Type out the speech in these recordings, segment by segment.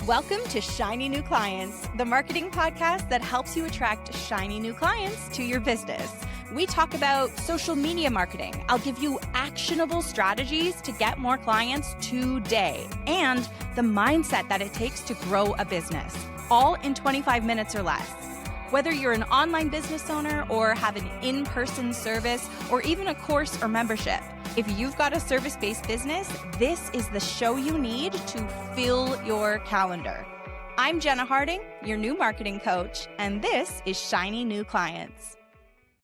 Welcome to Shiny New Clients, the marketing podcast that helps you attract shiny new clients to your business. We talk about social media marketing. I'll give you actionable strategies to get more clients today and the mindset that it takes to grow a business, all in 25 minutes or less. Whether you're an online business owner or have an in-person service or even a course or membership, if you've got a service-based business, this is the show you need to fill your calendar. I'm Jenna Harding, your new marketing coach, and this is Shiny New Clients.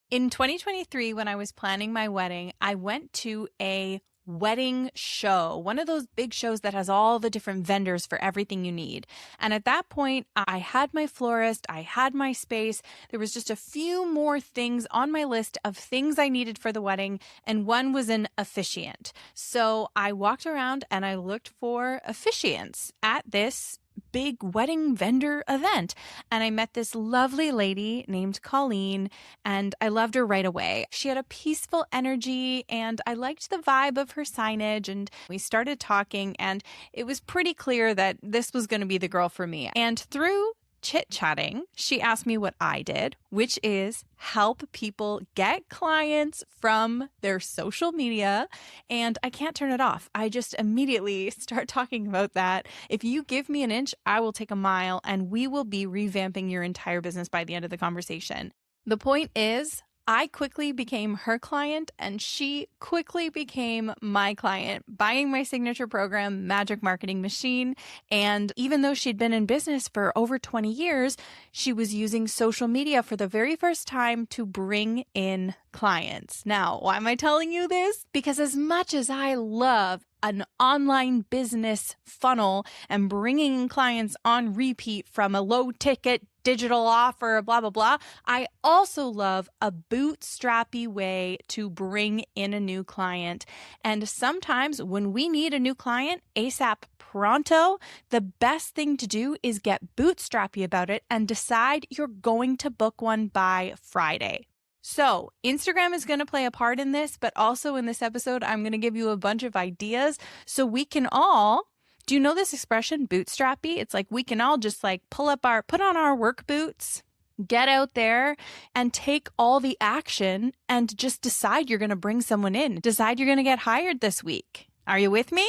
In 2023, when I was planning my wedding, I went to a wedding show, one of those big shows that has all the different vendors for everything you need. And at that point, I had my florist, I had my space. There was just a few more things on my list of things I needed for the wedding, and one was an officiant. So I walked around and I looked for officiants at this big wedding vendor event. And I met this lovely lady named Colleen, and I loved her right away. She had a peaceful energy, and I liked the vibe of her signage. And we started talking, and it was pretty clear that this was going to be the girl for me. And through chit-chatting, she asked me what I did, which is help people get clients from their social media, and I can't turn it off. I just immediately start talking about that. If you give me an inch, I will take a mile, and we will be revamping your entire business by the end of the conversation. The point is, I quickly became her client and she quickly became my client, buying my signature program, Magic Marketing Machine. And even though she'd been in business for over 20 years, she was using social media for the very first time to bring in clients. Now, why am I telling you this? Because as much as I love an online business funnel and bringing clients on repeat from a low ticket digital offer, blah, blah, blah, I also love a bootstrappy way to bring in a new client. And sometimes when we need a new client ASAP pronto, the best thing to do is get bootstrappy about it and decide you're going to book one by Friday. So Instagram is going to play a part in this, but also in this episode, I'm going to give you a bunch of ideas so we can all, do you know this expression, bootstrappy? It's like we can all just like put on our work boots, get out there and take all the action and just decide you're going to bring someone in, decide you're going to get hired this week. Are you with me?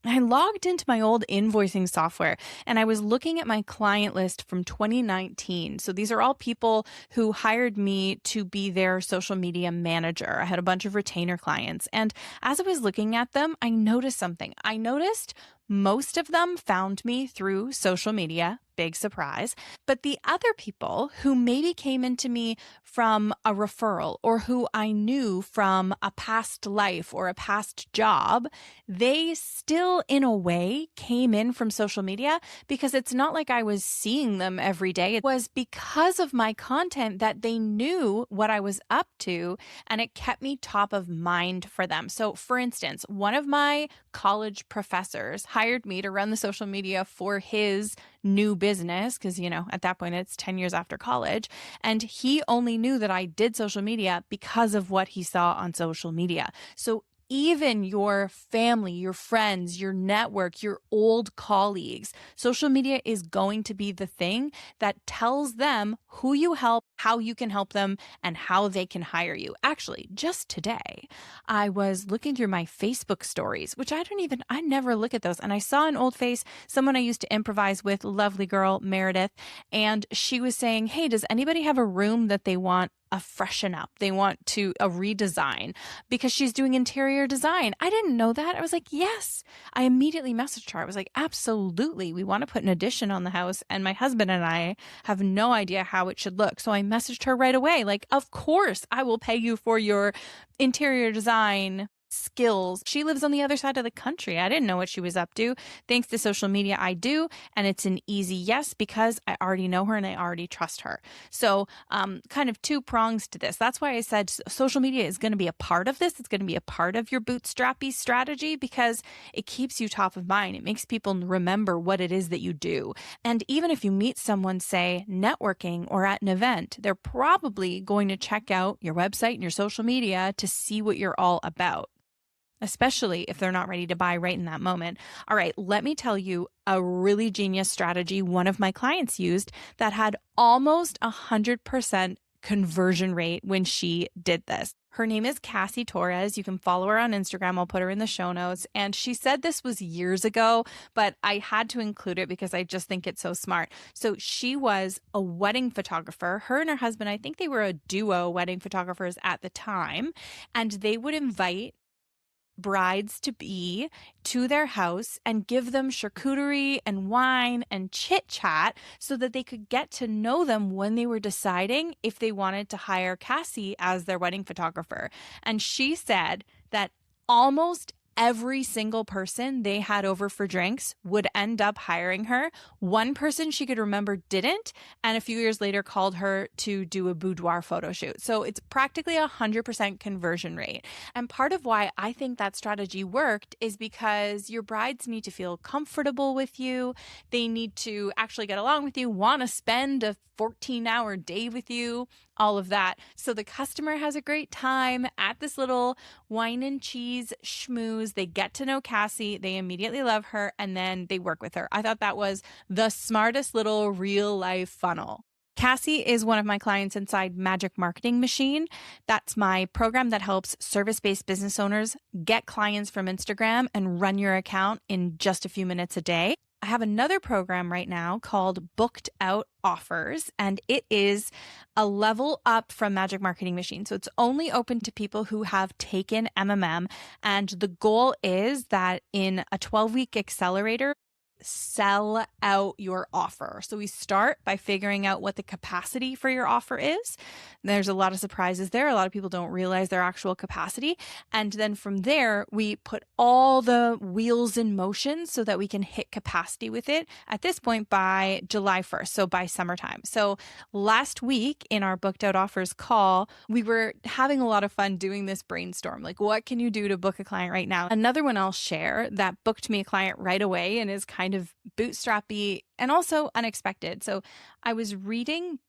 I logged into my old invoicing software and I was looking at my client list from 2019. So these are all people who hired me to be their social media manager. I had a bunch of retainer clients. And as I was looking at them, I noticed something. I noticed most of them found me through social media. Big surprise. But the other people who maybe came into me from a referral or who I knew from a past life or a past job, they still in a way came in from social media because it's not like I was seeing them every day. It was because of my content that they knew what I was up to and it kept me top of mind for them. So for instance, one of my college professors hired me to run the social media for his new business because, at that point it's 10 years after college. And he only knew that I did social media because of what he saw on social media. So even your family, your friends, your network, your old colleagues, social media is going to be the thing that tells them who you help, how you can help them, and how they can hire you. Actually, just today, I was looking through my Facebook stories, which I never look at those. And I saw an old face, someone I used to improvise with, lovely girl, Meredith, and she was saying, hey, does anybody have a room that they want a freshen up? They want a redesign because she's doing interior design. I didn't know that. I was like, yes. I immediately messaged her. I was like, absolutely. We want to put an addition on the house and my husband and I have no idea how it should look. So I messaged her right away. Like, of course I will pay you for your interior design skills. She lives on the other side of the country. I didn't know what she was up to. Thanks to social media, I do. And it's an easy yes because I already know her and I already trust her. So kind of two prongs to this. That's why I said social media is going to be a part of this. It's going to be a part of your bootstrappy strategy because it keeps you top of mind. It makes people remember what it is that you do. And even if you meet someone, say, networking or at an event, they're probably going to check out your website and your social media to see what you're all about. especially if they're not ready to buy right in that moment. All right, let me tell you a really genius strategy one of my clients used that had almost 100% conversion rate when she did this. Her name is Cassie Torres. You can follow her on Instagram. I'll put her in the show notes. And she said this was years ago, but I had to include it because I just think it's so smart. So she was a wedding photographer. Her and her husband, I think they were a duo wedding photographers at the time, and they would invite brides to be to their house and give them charcuterie and wine and chit chat so that they could get to know them when they were deciding if they wanted to hire Cassie as their wedding photographer. And she said that almost every single person they had over for drinks would end up hiring her. One person she could remember didn't, and a few years later called her to do a boudoir photo shoot. So it's practically 100% conversion rate. And part of why I think that strategy worked is because your brides need to feel comfortable with you. They need to actually get along with you, want to spend a 14-hour day with you, all of that. So the customer has a great time at this little wine and cheese schmooze. They get to know Cassie, they immediately love her, and then they work with her. I thought that was the smartest little real life funnel. Cassie is one of my clients inside Magic Marketing Machine. That's my program that helps service-based business owners get clients from Instagram and run your account in just a few minutes a day. I have another program right now called Booked Out Offers, and it is a level up from Magic Marketing Machine. So it's only open to people who have taken MMM, and the goal is that in a 12-week accelerator, sell out your offer. So we start by figuring out what the capacity for your offer is. There's a lot of surprises there. A lot of people don't realize their actual capacity. And then from there, we put all the wheels in motion so that we can hit capacity with it at this point by July 1st. So by summertime. So last week in our Booked Out Offers call, we were having a lot of fun doing this brainstorm. Like, what can you do to book a client right now? Another one I'll share that booked me a client right away and is kind of bootstrappy and also unexpected. So I was reading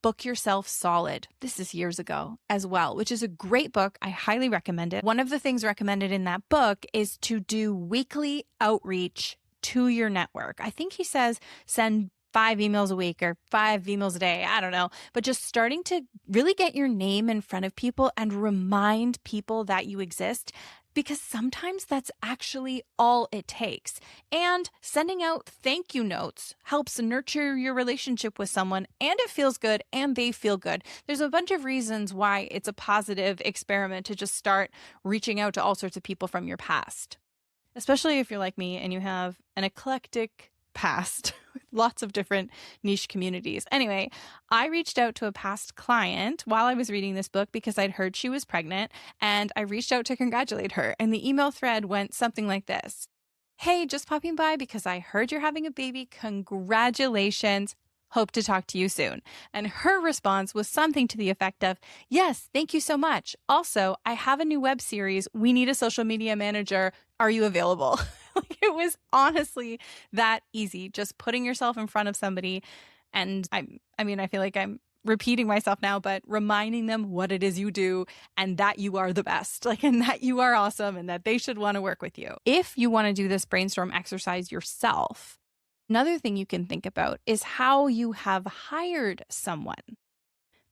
Book Yourself Solid. This is years ago as well, which is a great book. I highly recommend it. One of the things recommended in that book is to do weekly outreach to your network. I think he says send 5 emails a week or 5 emails a day. I don't know. But just starting to really get your name in front of people and remind people that you exist, because sometimes that's actually all it takes. And sending out thank you notes helps nurture your relationship with someone, and it feels good and they feel good. There's a bunch of reasons why it's a positive experiment to just start reaching out to all sorts of people from your past, especially if you're like me and you have an eclectic past with lots of different niche communities. Anyway, I reached out to a past client while I was reading this book because I'd heard she was pregnant, and I reached out to congratulate her. And the email thread went something like this: "Hey, just popping by because I heard you're having a baby. Congratulations. Hope to talk to you soon." And her response was something to the effect of, "Yes, thank you so much. Also, I have a new web series. We need a social media manager. Are you available?" Like, it was honestly that easy, just putting yourself in front of somebody. And I mean, I feel like I'm repeating myself now, but reminding them what it is you do and that you are the best, like, and that you are awesome and that they should want to work with you. If you want to do this brainstorm exercise yourself, another thing you can think about is how you have hired someone.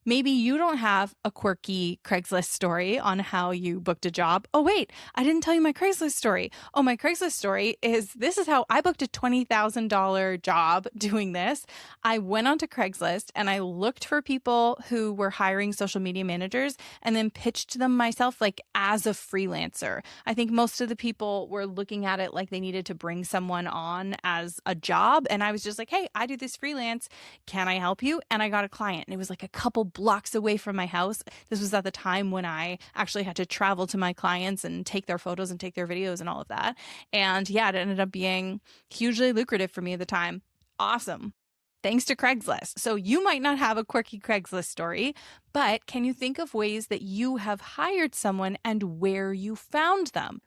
Maybe you don't have a quirky Craigslist story on how you booked a job. Oh, wait, I didn't tell you my Craigslist story. Oh, my Craigslist story is this is how I booked a $20,000 job doing this. I went onto Craigslist and I looked for people who were hiring social media managers and then pitched them myself, like, as a freelancer. I think most of the people were looking at it like they needed to bring someone on as a job. And I was just like, hey, I do this freelance. Can I help you? And I got a client. And it was like a couple blocks away from my house. This was at the time when I actually had to travel to my clients and take their photos and take their videos and all of that. And yeah, it ended up being hugely lucrative for me at the time. Awesome. Thanks to Craigslist. So you might not have a quirky Craigslist story, but can you think of ways that you have hired someone and where you found them?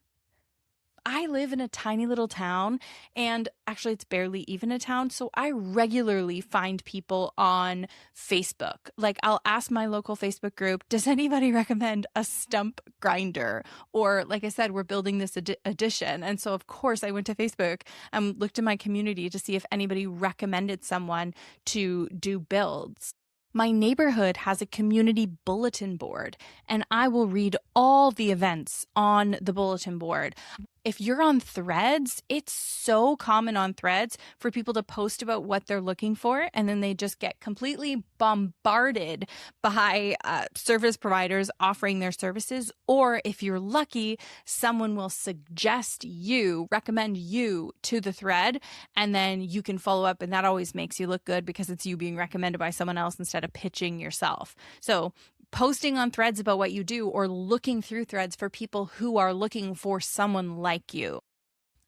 I live in a tiny little town, and actually it's barely even a town. So I regularly find people on Facebook. Like, I'll ask my local Facebook group, does anybody recommend a stump grinder? Or like I said, we're building this addition. And so of course I went to Facebook and looked in my community to see if anybody recommended someone to do builds. My neighborhood has a community bulletin board, and I will read all the events on the bulletin board. If you're on Threads, it's so common on Threads for people to post about what they're looking for, and then they just get completely bombarded by service providers offering their services. Or if you're lucky, someone will recommend you to the thread, and then you can follow up, and that always makes you look good because it's you being recommended by someone else instead of pitching yourself. So posting on Threads about what you do, or looking through Threads for people who are looking for someone like you.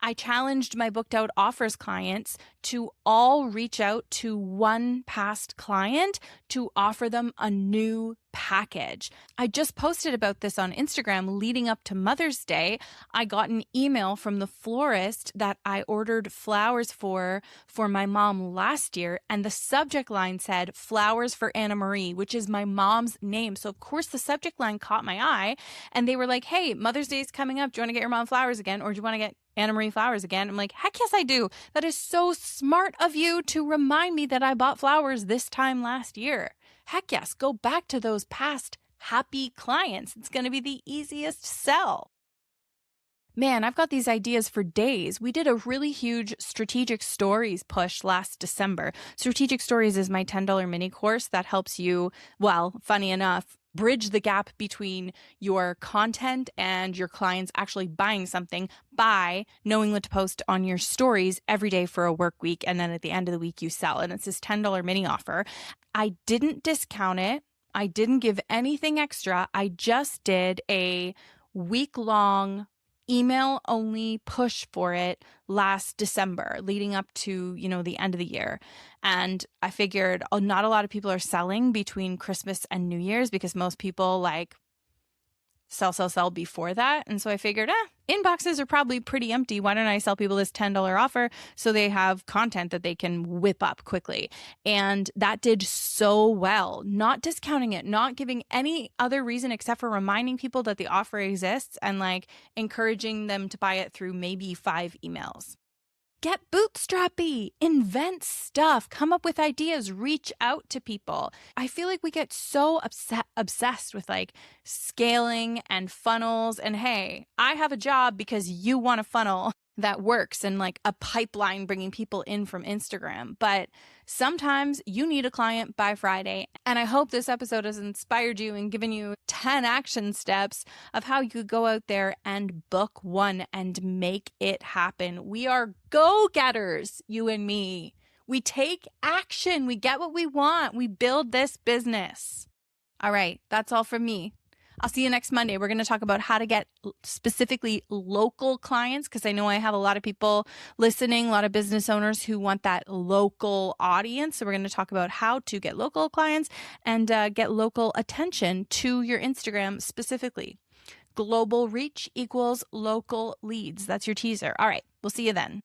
I challenged my booked out offers clients to all reach out to one past client to offer them a new package. I just posted about this on Instagram leading up to Mother's Day. I got an email from the florist that I ordered flowers for my mom last year, and the subject line said flowers for Anna Marie, which is my mom's name. So of course the subject line caught my eye, and they were like, hey, Mother's Day is coming up. Do you want to get your mom flowers again? Or do you want to get Anna Marie flowers again? I'm like, heck yes, I do. That is so smart of you to remind me that I bought flowers this time last year. Heck yes, go back to those past happy clients. It's going to be the easiest sell. Man, I've got these ideas for days. We did a really huge Strategic Stories push last December. Strategic Stories is my $10 mini course that helps you, well, funny enough, bridge the gap between your content and your clients actually buying something by knowing what to post on your stories every day for a work week. And then at the end of the week, you sell. And it's this $10 mini offer. I didn't discount it. I didn't give anything extra. I just did a week-long email only push for it last December leading up to, the end of the year. And I figured not a lot of people are selling between Christmas and New Year's because most people sell before that. And so I figured, inboxes are probably pretty empty. Why don't I sell people this $10 offer so they have content that they can whip up quickly? And that did so well. Not discounting it, not giving any other reason except for reminding people that the offer exists and encouraging them to buy it through maybe 5 emails. Get bootstrappy, invent stuff, come up with ideas, reach out to people. I feel like we get so obsessed with scaling and funnels. And hey, I have a job because you want a funnel that works and a pipeline bringing people in from Instagram. But sometimes you need a client by Friday. And I hope this episode has inspired you and given you 10 action steps of how you could go out there and book one and make it happen. We are go-getters, you and me. We take action. We get what we want. We build this business. All right, that's all from me. I'll see you next Monday. We're going to talk about how to get specifically local clients, because I know I have a lot of people listening, a lot of business owners who want that local audience. So we're going to talk about how to get local clients and get local attention to your Instagram specifically. Global reach equals local leads. That's your teaser. All right, we'll see you then.